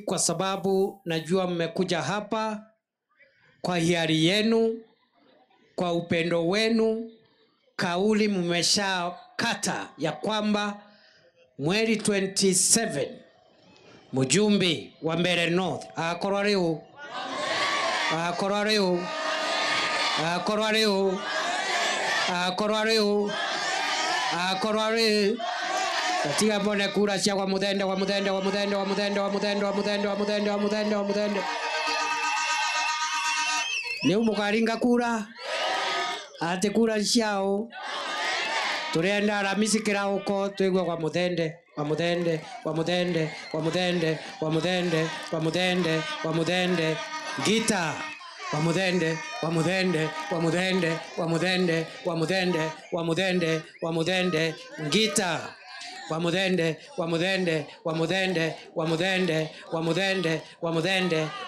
Kwa sababu najua mmekuja hapa kwa hiari yenu, kwa upendo wenu. Kauli mmeshakata ya kwamba mwezi 27 mjumbe wa Mbeere North akorwareu katika mbone kura cia wa muthende ni umukaringa kura ati kura ciao turenda aramisi kirauko twigwe kwa muthende gita wa muthende gita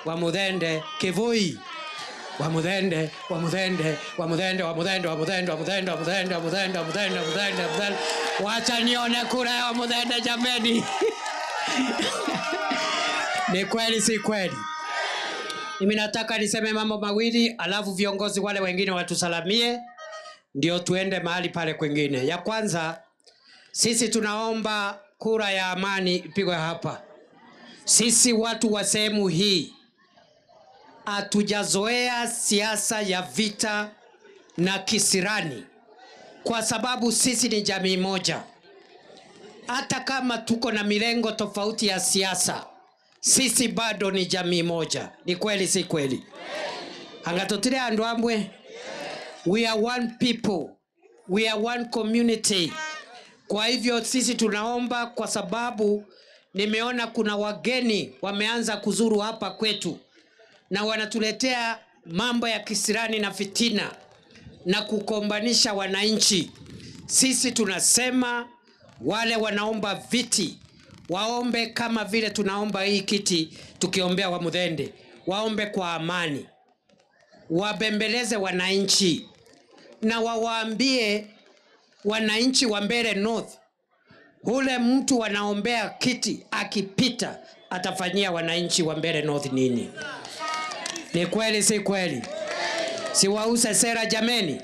wa muthende kivui wa muthende wacha nione kura ya muthende jameni. Ni kweli si kweli? Mimi nataka niseme mambo mawili alafu viongozi wale wengine watusalamie ndio tuende mahali pale kwingine. Ya kwanza, sisi tunaomba kura ya amani ipigwe hapa. Sisi watu wa sehemu hii hatujazoea siasa ya vita na kisirani, kwa sababu sisi ni jamii moja. Hata kama tuko na milengo tofauti ya siasa, sisi bado ni jamii moja. Ni kweli si kweli? Angatotire andu amwe. We are one people, we are one community. Kwa hivyo sisi tunaomba, kwa sababu nimeona kuna wageni wameanza kuzuru hapa kwetu na wanatuletea mambo ya kisirani na fitina na kukombanisha wananchi. Sisi tunasema wale wanaomba viti waombe kama vile tunaomba hii kiti tukiombea wa muthende, waombe kwa amani, wabembeleze wananchi na wawaambie wananchi wa Mbeere North, ule mtu wanaombea kiti akipita atafanyia wananchi wa Mbeere North nini. Ni kweli si kweli? Siwauze sera jameni,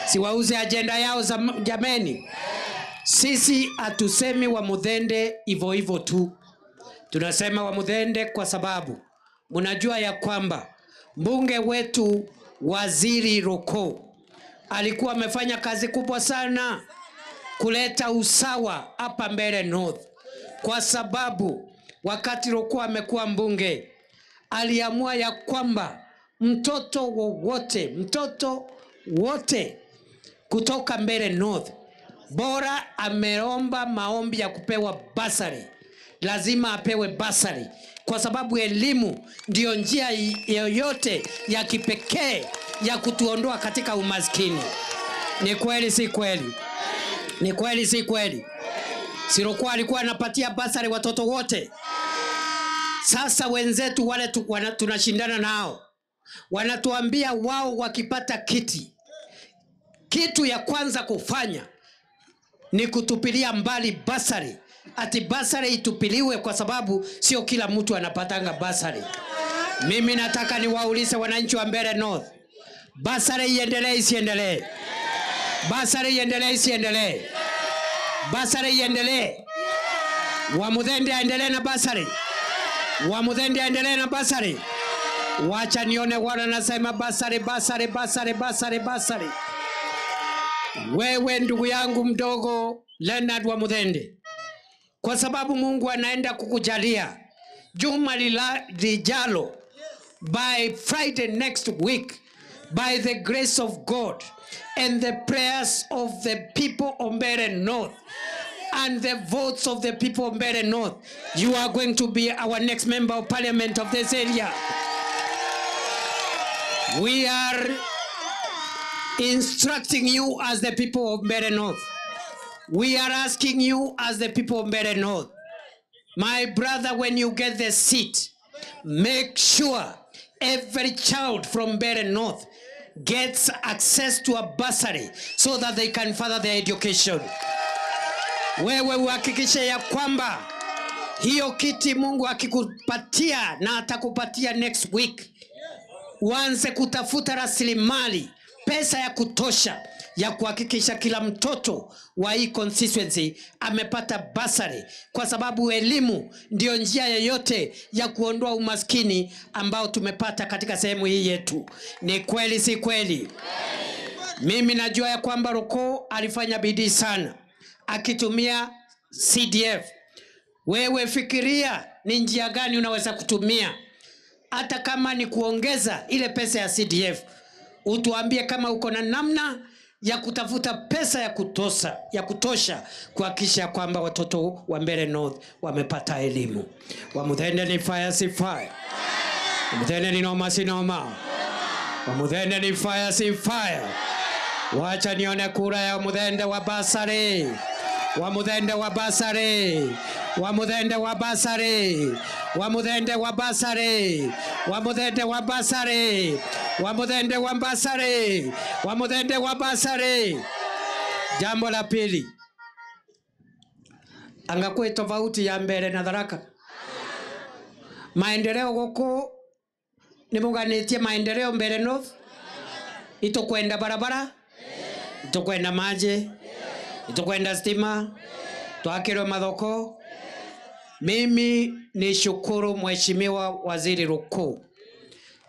siwauze agenda yao jameni. Sisi hatusemi wa muthende hivyo hivyo tu. Tunasema wa muthende kwa sababu mnajua ya kwamba mbunge wetu Waziri Roko alikuwa amefanya kazi kubwa sana kuleta usawa hapa Mbeere North, kwa sababu wakati Roko amekuwa mbunge aliamua ya kwamba mtoto wote kutoka Mbeere North, bora ameomba maombi ya kupewa basari, lazima apewe basari, kwa sababu elimu ndio njia yoyote ya kipekee ya kutuondoa katika umaskini. Ni kweli si kweli? Ni kweli si kweli? Sirokwa alikuwa anapatia basari watoto wote. Sasa wenzetu wale tunashindana nao wanatuambia wao wakipata kitu ya kwanza kufanya ni kutupilia mbali basari. Ati basari itupiliwe kwa sababu sio kila mtu anapatanga basari. Mimi nataka niwaulize wananchi wa Mbeere North, basari iendelee isiendelee? Basari iendelee isiendelee? Basari iendelee. Wa muthende aendelee na basari? Wa muthende aendelee na basari? Wacha nione wana nasema basari. Wewe ndugu yangu mdogo Leonard wa muthende, kwa sababu Mungu anaenda kukujalia juma lijalo, by Friday next week, by the grace of God and the prayers of the people of Mbeere North and the votes of the people of Mbeere North, you are going to be our next member of parliament of this area. We are instructing you as the people of Mbeere North. We are asking you as the people of Mbeere North, my brother, when you get the seat, make sure every child from Mbeere North gets access to a bursary so that they can further their education. Wewe uhakikishe ya kwamba Hiyo kiti Mungu akikupatia, na atakupatia next week, uanze kutafuta rasilimali, pesa ya kutosha ya kuhakikisha kila mtoto wa hii constituency amepata basari, kwa sababu elimu ndio njia yoyote ya kuondoa umaskini ambao tumepata katika sehemu hii yetu. Ni kweli si kweli? Mimi najua ya kwamba Roko alifanya bidii sana akitumia CDF. Wewe fikiria ni njia gani unaweza kutumia, hata kama ni kuongeza ile pesa ya CDF. Utuambie kama uko na namna ya kutafuta pesa ya kutosha kuhakikisha kwamba watoto wa Mbeere North wamepata elimu. Wamuthende ni fire si fire. Wamuthende ni noma si noma. Wamuthende ni fire si fire. Wacha nione kura ya Wamuthende wa basari. Wamuthende wa basari. Wamuthende wa basari. Wamuthende wa basari. Wamuthende wa basari. Wamuthende wa basari. Wamuthende wa basari. Jambo la pili, angakwe tofauti ya Mbeere na Tharaka. Maendeleo goko ni muganitie maendeleo Mbeere North. Itokwenda barabara, itokwenda maji, itokwenda stima, twakirwe mathoko. Mimi ni shukuru Mheshimiwa Waziri Roko,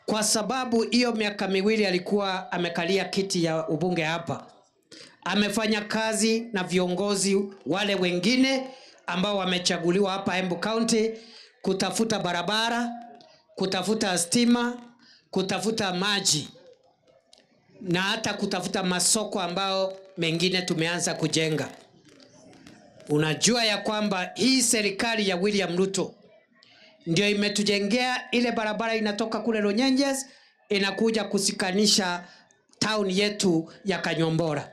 kwa sababu hiyo miaka miwili alikuwa amekalia kiti ya ubunge hapa, amefanya kazi na viongozi wale wengine ambao wamechaguliwa hapa Embu County, kutafuta barabara, kutafuta stima, kutafuta maji, na hata kutafuta masoko ambao mengine tumeanza kujenga. Unajua ya kwamba hii serikali ya William Ruto ndio imetujengea ile barabara inatoka kule Runyenjes inakuja kusikanisha town yetu ya Kanyombora.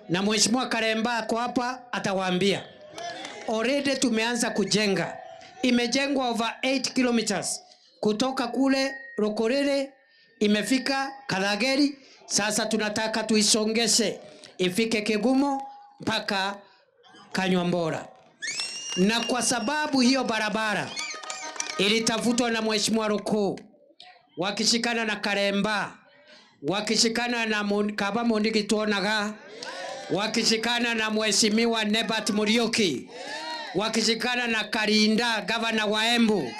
Na Mheshimiwa Karemba ako hapa atawaambia. Already tumeanza kujenga. Imejengwa over 8 kilometers kutoka kule Rokorere imefika Kadhageri. Sasa tunataka tuisongeshe ifike Kegumo mpaka Kanyombora. Na kwa sababu hiyo barabara ilitafutwa na Mheshimiwa Roko, wakishikana na Karemba, wakishikana na Kaba Mondiki Tuonaga, wakishikana na Mheshimiwa Nebat Muriuki, wakishikana na Karinda gavana wa Embu,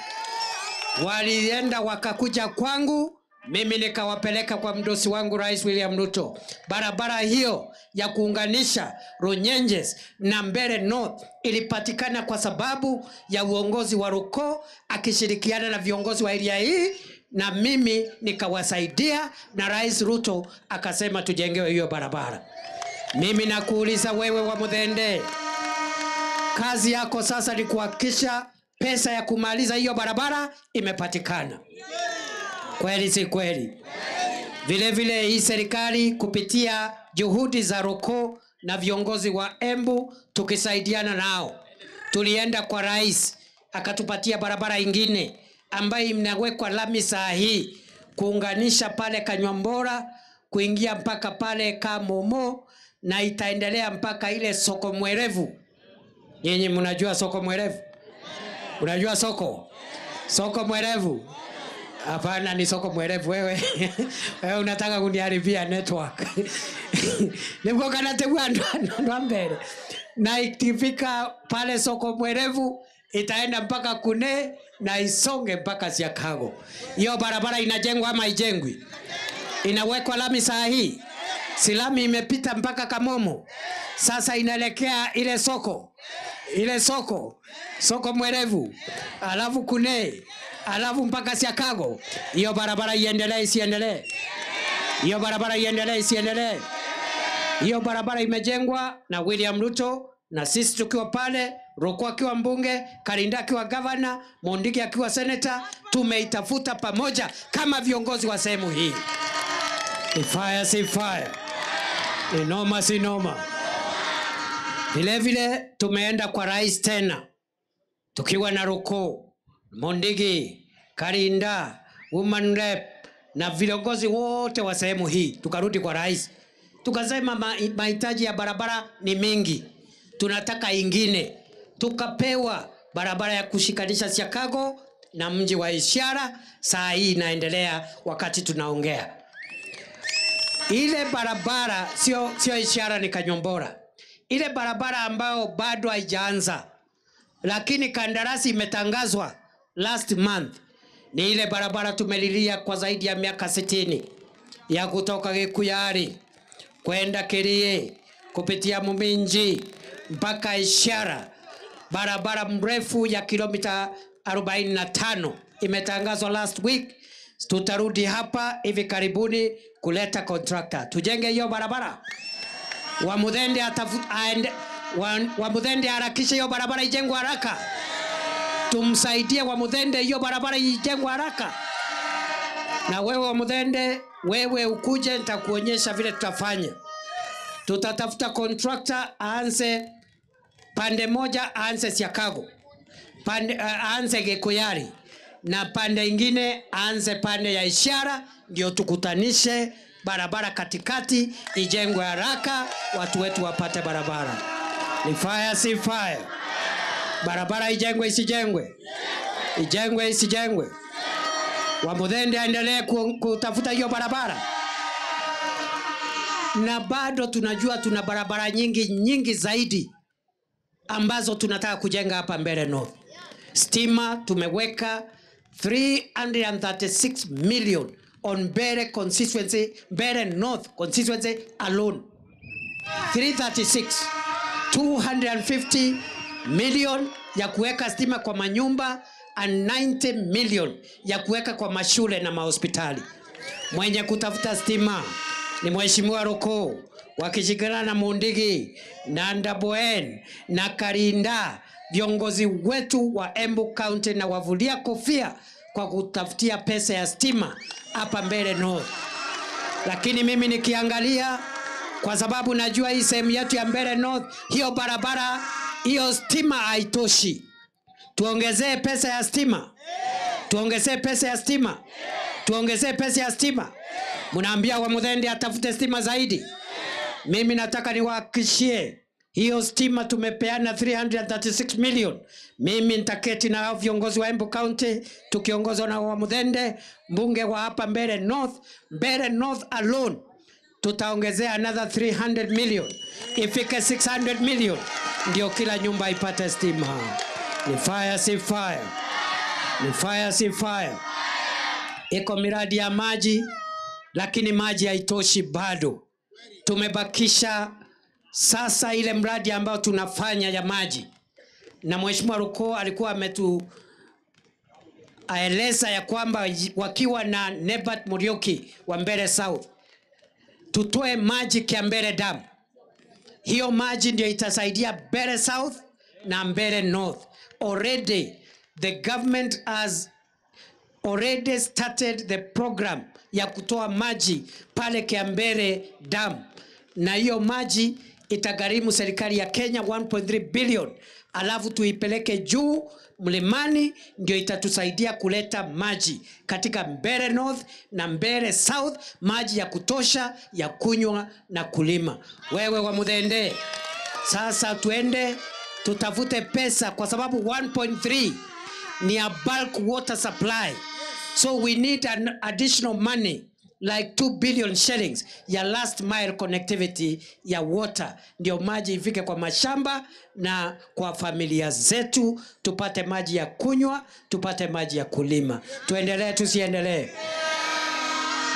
walienda wakakuja kwangu, mimi nikawapeleka kwa mdosi wangu Rais William Ruto. Barabara hiyo ya kuunganisha Runyenjes na Mbeere North ilipatikana kwa sababu ya uongozi wa Roko akishirikiana na viongozi wa area hii, na mimi nikawasaidia, na Rais Ruto akasema tujengewe hiyo barabara. Mimi nakuuliza wewe Wamuthende, kazi yako sasa ni kuhakikisha pesa ya kumaliza hiyo barabara imepatikana. Kweli si kweli? Vile vile hii serikali kupitia juhudi za Roko na viongozi wa Embu tukisaidiana nao, tulienda kwa rais akatupatia barabara ingine ambayo imewekwa lami saa hii kuunganisha pale Kanyombora kuingia mpaka pale Kamomo, na itaendelea mpaka ile soko mwerevu. Nyinyi mnajua soko mwerevu? Unajua soko mwerevu? Hapana, ni soko mwerevu wewe. Wewe unataka kuniharibia network. Niko kana tegwa ndo Mbeere. Na ikifika pale soko mwerevu itaenda mpaka Kune na isonge mpaka Siakago. Hiyo barabara inajengwa ama haijengwi? Inawekwa lami saa hii. Silami imepita mpaka Kamomo. Sasa inaelekea ile soko mwerevu, alafu Kune, alafu mpaka Siakago. Hiyo barabara iendelee isiendelee? Hiyo barabara iendelee isiendelee? Hiyo barabara imejengwa na William Ruto, na sisi tukiwa pale, Roko akiwa mbunge, Karinda akiwa governor, Mondiki akiwa senator, tumeitafuta pamoja kama viongozi wa sehemu hii. Ni fire si fire. Ni noma si noma. Vile vile tumeenda kwa rais tena, tukiwa na Roko, Mondiki, Karinda, woman rep na viongozi wote wa sehemu hii. Tukarudi kwa rais, tukasema mahitaji ya barabara ni mingi, tunataka ingine. Tukapewa barabara ya kushikanisha Chicago na mji wa Ishara. Saa hii inaendelea wakati tunaongea. Ile barabara sio Ishara, ni Kanyombora. Ile barabara ambao bado haijaanza lakini kandarasi imetangazwa last month, ni ile barabara tumelilia kwa zaidi ya miaka 60 ya kutoka Gikuyari kwenda Kirie kupitia Muminji mpaka Ishara. Barabara mrefu ya kilomita 45 imetangazwa last week. Tutarudi hapa hivi karibuni kuleta contractor tujenge hiyo barabara. Wamuthende harakisha hiyo barabara ijengwe haraka. Tumsaidie Wamuthende hiyo barabara ijengwe haraka. Na wewe Wamuthende, wewe ukuje, nitakuonyesha vile tutafanya. Tutatafuta contractor aanze pande moja, aanze Chicago, aanze Gikuyari, na pande ingine aanze pande ya Ishara, ndio tukutanishe barabara katikati ijengwe haraka, watu wetu wapate barabara. Ni fire si fire? Barabara ijengwe isijengwe? Ijengwe isijengwe? Wamuthende aendelee kutafuta hiyo barabara. Na bado tunajua tuna barabara nyingi zaidi ambazo tunataka kujenga hapa Mbeere North. Stima tumeweka 336 million on Mbeere constituency, Mbeere North constituency alone. 336, 250 million ya kuweka stima kwa manyumba and 90 million ya kuweka kwa mashule na mahospitali. Mwenye kutafuta stima ni Mheshimiwa Roko wakishikana na Mundigi na Ndaboen na Karinda, viongozi wetu wa Embu County, na wavulia kofia kwa kutafutia pesa ya stima hapa Mbeere North. Lakini mimi nikiangalia, kwa sababu najua hii sehemu yetu ya Mbeere North, hiyo barabara, hiyo stima haitoshi. Tuongezee pesa ya stima. Tuongezee pesa ya stima. Tuongezee pesa ya stima. Mnaambia Wamuthende atafute stima zaidi. Mimi nataka niwahakikishie hiyo stima tumepeana 336 million. Mimi nitaketi na viongozi wa Embu County tukiongozwa na Wamuthende, mbunge wa hapa Mbeere North. Mbeere North alone tutaongezea another 300 million. Ifike 600 million ndio kila nyumba ipate stima. Ni fire si fire? Ni fire si fire? Iko miradi ya maji, lakini maji haitoshi bado. Tumebakisha sasa ile mradi ambao tunafanya ya maji, na Mheshimiwa Ruko alikuwa aeleza ya kwamba wakiwa na Nebat Murioki wa Mbeere South tutoe maji kwa Mbeere Dam. Hiyo maji ndio itasaidia Mbeere South na Mbeere North. Already the government has already started the program ya kutoa maji pale kwa Mbeere Dam, na hiyo maji itagharimu serikali ya Kenya 1.3 billion. Alafu tuipeleke juu mlimani, ndio itatusaidia kuleta maji katika Mbeere North na Mbeere South, maji ya kutosha ya kunywa na kulima. Wewe Wamuthende, sasa tuende tutafute pesa, kwa sababu 1.3 ni a bulk water supply. So we need an additional money like 2 billion shillings ya last mile connectivity ya water, ndio maji ifike kwa mashamba na kwa familia zetu, tupate maji ya kunywa, tupate maji ya kulima. Tuendelee tusiendelee?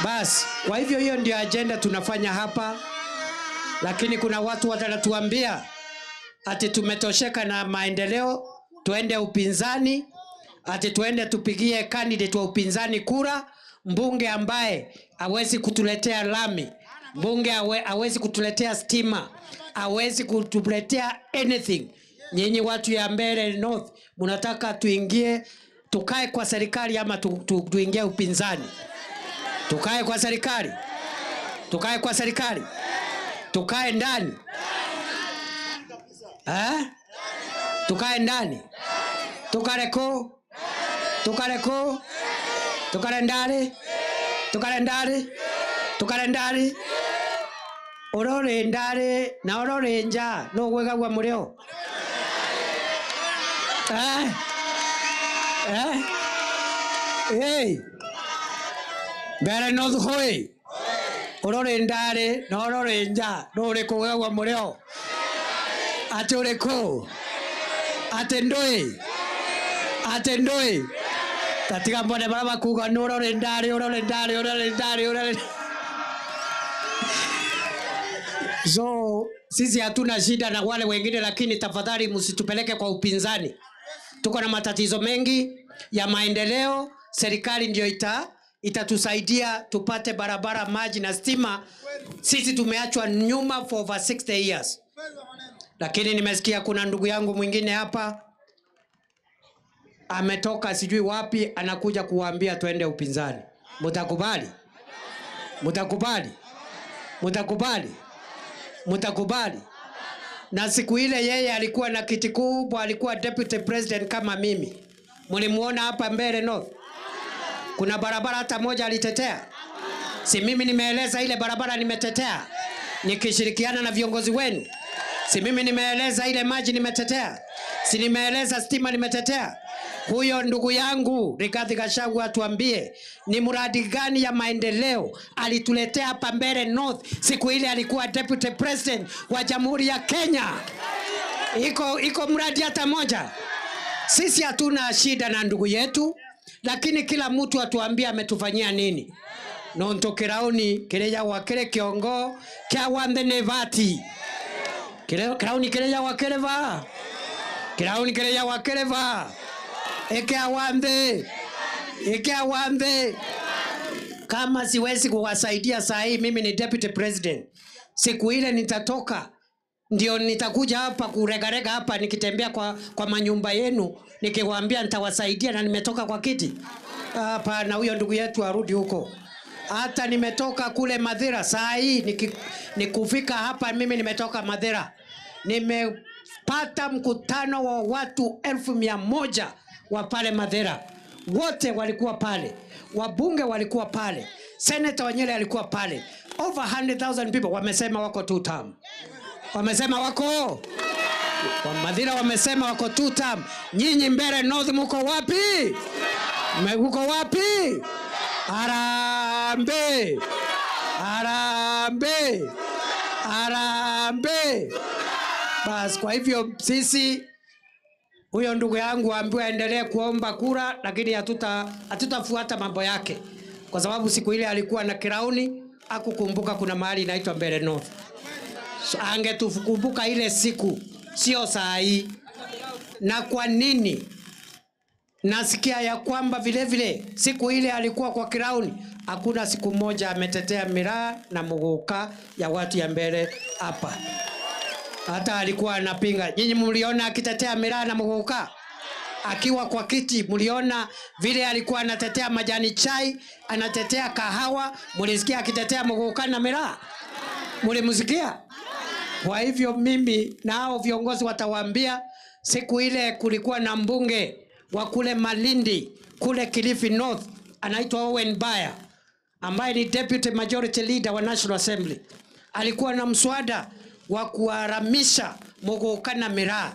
Bas, kwa hivyo hiyo ndio agenda tunafanya hapa. Lakini kuna watu watanatuambia ati tumetosheka na maendeleo, tuende upinzani, ati tuende tupigie candidate wa upinzani kura, mbunge ambaye hawezi kutuletea lami, mbunge hawezi kutuletea stima, hawezi kutuletea anything. Nyinyi watu ya Mbeere North mnataka tuingie, tukae kwa serikali ama tuingie upinzani? Tukae kwa serikali? Tukae kwa serikali? Tukae ndani? Tukae ndani? Tukareko? Tukareko? Tukarendari? Tukarendari? Tukarendari? Ororendari na ororenja no gwegagwa mureo. Hey. Bere no hoi. Orore ndare, no orore nja, rore kugawa mureo. Atore ko. Atendoi. Atendoi. Katika mbone baba kuga no orore ndare, orore ndare, orore ndare, orore. So sisi hatuna shida na wale wengine, lakini tafadhali msitupeleke kwa upinzani. Tuko na matatizo mengi ya maendeleo. Serikali ndio itatusaidia tupate barabara, maji na stima. Sisi tumeachwa nyuma for over 60 years. Lakini nimesikia kuna ndugu yangu mwingine hapa ametoka sijui wapi, anakuja kuwaambia tuende upinzani. Mtakubali? Mtakubali? Mtakubali? Mtakubali? Na siku ile yeye alikuwa na kiti kubwa, alikuwa deputy president kama mimi. Mlimuona hapa Mbeere North? Kuna barabara hata moja alitetea? Si mimi nimeeleza ile barabara nimetetea nikishirikiana na viongozi wenu? Si mimi nimeeleza ile maji nimetetea? Si nimeeleza stima nimetetea? Huyo ndugu yangu Rigathi Gachagua atuambie ni mradi gani ya maendeleo alituletea hapa Mbeere North siku ile alikuwa deputy president wa Jamhuri ya Kenya. Iko mradi hata moja? Sisi hatuna shida na ndugu yetu, lakini kila mtu atuambie ametufanyia nini. Nonto kirauni kireja wakere kiongo kia wande nevati. Kirauni kireja wakere va. Kirauni kireja wakere va. Eke awande. Kama siwezi kuwasaidia saa hii, mimi ni deputy president. Siku ile nitatoka, ndio nitakuja hapa kuregarega hapa nikitembea kwa manyumba yenu nikiwaambia nitawasaidia na nimetoka kwa kiti. Hapa na huyo ndugu yetu arudi huko. Hata nimetoka kule Mathira saa hii nikufika hapa, mimi nimetoka Mathira. Nimepata mkutano wa watu 1,100 wa pale Mathira. Wote walikuwa pale. Wabunge walikuwa pale. Senator Wanyele alikuwa pale. Over 100,000 people wamesema wako 2 term. Wamesema wako. Wa Mathira wamesema wako 2 term. Nyinyi Mbeere North mko wapi? Mko wapi? Harambee. Harambee. Harambee. Bas, kwa hivyo sisi, huyo ndugu yangu ambiwa endelee kuomba kura, lakini hatutafuata mambo yake. Kwa sababu siku ile alikuwa na kirauni, hakukumbuka kuna mahali inaitwa Mbeere North. So, angetukumbuka ile siku, sio saa hii. Na kwa nini? Nasikia ya kwamba vile vile siku ile alikuwa kwa kirauni, hakuna siku moja ametetea miraa na muguka ya watu ya Mbeere hapa. Hata alikuwa anapinga. Nyinyi mliona akitetea miraa na muguka? Akiwa kwa kiti mliona vile alikuwa anatetea majani chai, anatetea kahawa? Mlisikia akitetea muguka na miraa? Mlimsikia? Kwa hivyo mimi na hao viongozi watawaambia, siku ile kulikuwa na mbunge wa kule Malindi, kule Kilifi North, anaitwa Owen Baya, ambaye ni deputy majority leader wa National Assembly. Alikuwa na mswada wa kuharamisha muguka na miraa.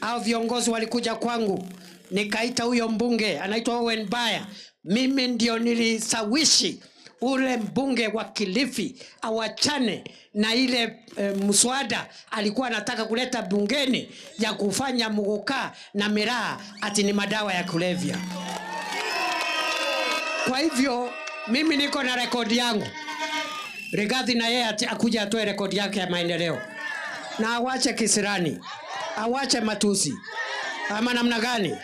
Hao viongozi walikuja kwangu, nikaita huyo mbunge anaitwa Owen Baya. Mimi ndio nilisawishi ule mbunge wa Kilifi awachane na ile mswada alikuwa anataka kuleta bungeni ya kufanya muguka na miraa ati ni madawa ya kulevya. Kwa hivyo mimi niko na rekodi yangu. Rigathi na yeye akuja atoe rekodi yake ya maendeleo. Na awache kisirani, awache matusi. Ama namna gani?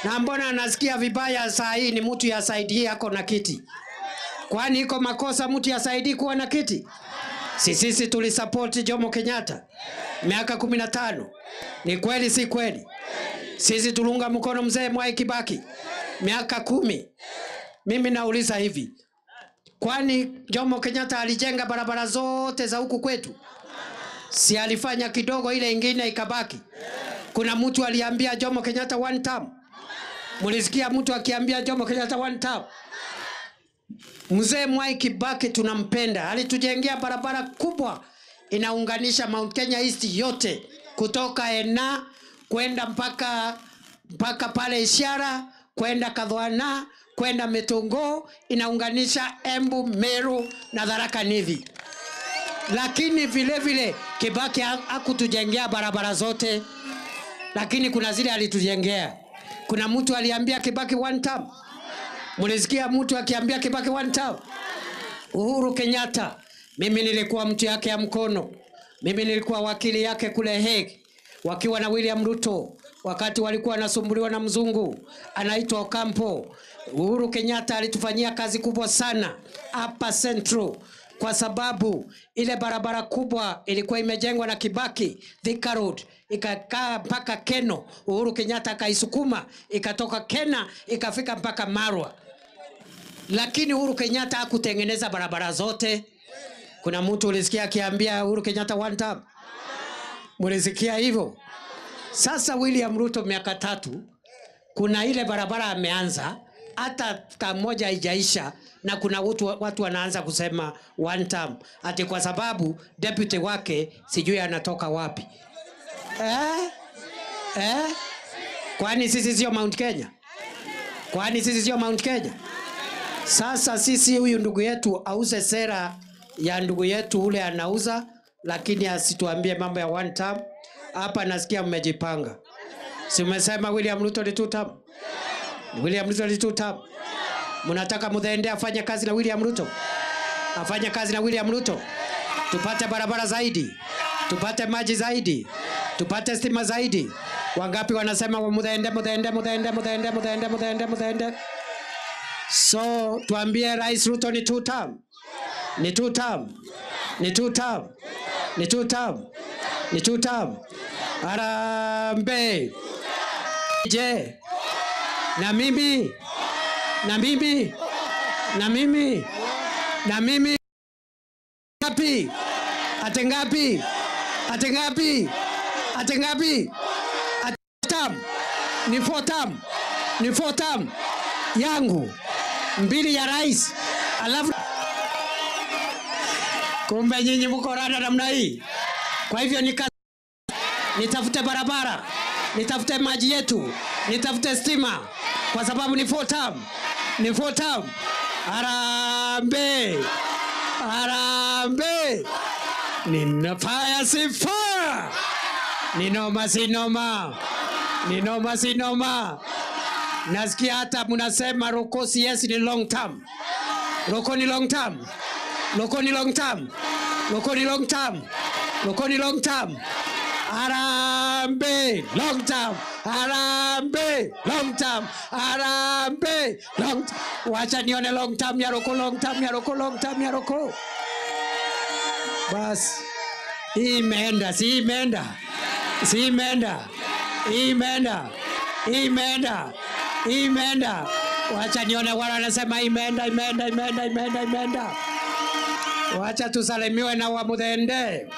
Na mbona anasikia vibaya saa hii ni mtu ya saidi yako na kiti? Kwani iko makosa mtu ya saidi kuwa na kiti? Sisi tulisupport Jomo Kenyatta miaka 15. Ni kweli si kweli? Sisi tulunga mkono mzee Mwai Kibaki miaka 10. Mimi nauliza hivi, kwani Jomo Kenyatta alijenga barabara zote za huku kwetu? Si alifanya kidogo ile ingine ikabaki? Kuna mtu aliambia Jomo Kenyatta 1 term? Mulisikia mtu akiambia Jomo Kenyatta 1 term? Mzee Mwai Kibaki tunampenda. Alitujengea barabara kubwa inaunganisha Mount Kenya East yote, kutoka Ena kwenda mpaka pale Ishara, kwenda Kadhwana, kwenda Metongo, inaunganisha Embu, Meru na Tharaka Nithi. Lakini vile vile Kibaki hakutujengea barabara zote, lakini kuna zile alitujengea. Kuna mtu aliambia Kibaki one time. Mulisikia mtu akiambia Kibaki one time? Uhuru Kenyatta. Mimi nilikuwa mtu yake ya mkono. Mimi nilikuwa wakili yake kule Hague, wakiwa na William Ruto, wakati walikuwa wanasumbuliwa na mzungu anaitwa Ocampo. Uhuru Kenyatta alitufanyia kazi kubwa sana hapa Central, kwa sababu ile barabara kubwa ilikuwa imejengwa na Kibaki, Thika Road, ikakaa mpaka Keno. Uhuru Kenyatta akaisukuma ikatoka Kena ikafika mpaka Marwa. Lakini Uhuru Kenyatta hakutengeneza barabara zote. Kuna mtu ulisikia akiambia Uhuru Kenyatta one time? Mulisikia hivyo? Sasa William Ruto miaka 3, kuna ile barabara ameanza, hata moja haijaisha, na kuna watu wanaanza kusema one time ati kwa sababu deputy wake sijui anatoka wapi. Kwani sisi sio Mount Kenya? Kwani sisi sio Mount Kenya? Sasa sisi huyu ndugu yetu auze sera ya ndugu yetu ule anauza, lakini asituambie mambo ya one time. Hapa nasikia mmejipanga. Si umesema William Ruto ni 2 term? William Ruto ni 2 term. Mnataka Muthende afanye kazi na William Ruto? Afanye kazi na William Ruto. Tupate barabara zaidi, tupate maji zaidi, tupate stima zaidi. Wangapi wanasema wa Muthende? So tuambie Rais Ruto ni 2 term. Ni 2 term. Ni 2 term. Ni 2 term. Ni 2 term. Harambee. Je, na mimi ngapi? Ate ngapi? Term. Ni 4 term. Ni 4 term yangu, 2 ya rais. Alafu kumbe nyinyi mko rada namna hii. Kwa hivyo nitafute barabara, nitafute maji yetu, nitafute stima, kwa sababu ni 4 term. Ni 4 term. Harambee. Harambee. Nina fire si fire. Ninoma si noma. Ninoma si noma. Nasikia hata mnasema Roko CS ni long term. Roko ni long term. Roko ni long term. Roko ni long term. Roko ni long term. Harambee long term. Harambee long term. Harambee long term. Wacha nione long term ya Roko, long term ya Roko, long term ya Roko. Bas. Imeenda, si imeenda. Si imeenda. Imeenda. Imeenda. Imeenda. Wacha nione wala wanasema imeenda. Wacha tusalimiwe na wa Muthende.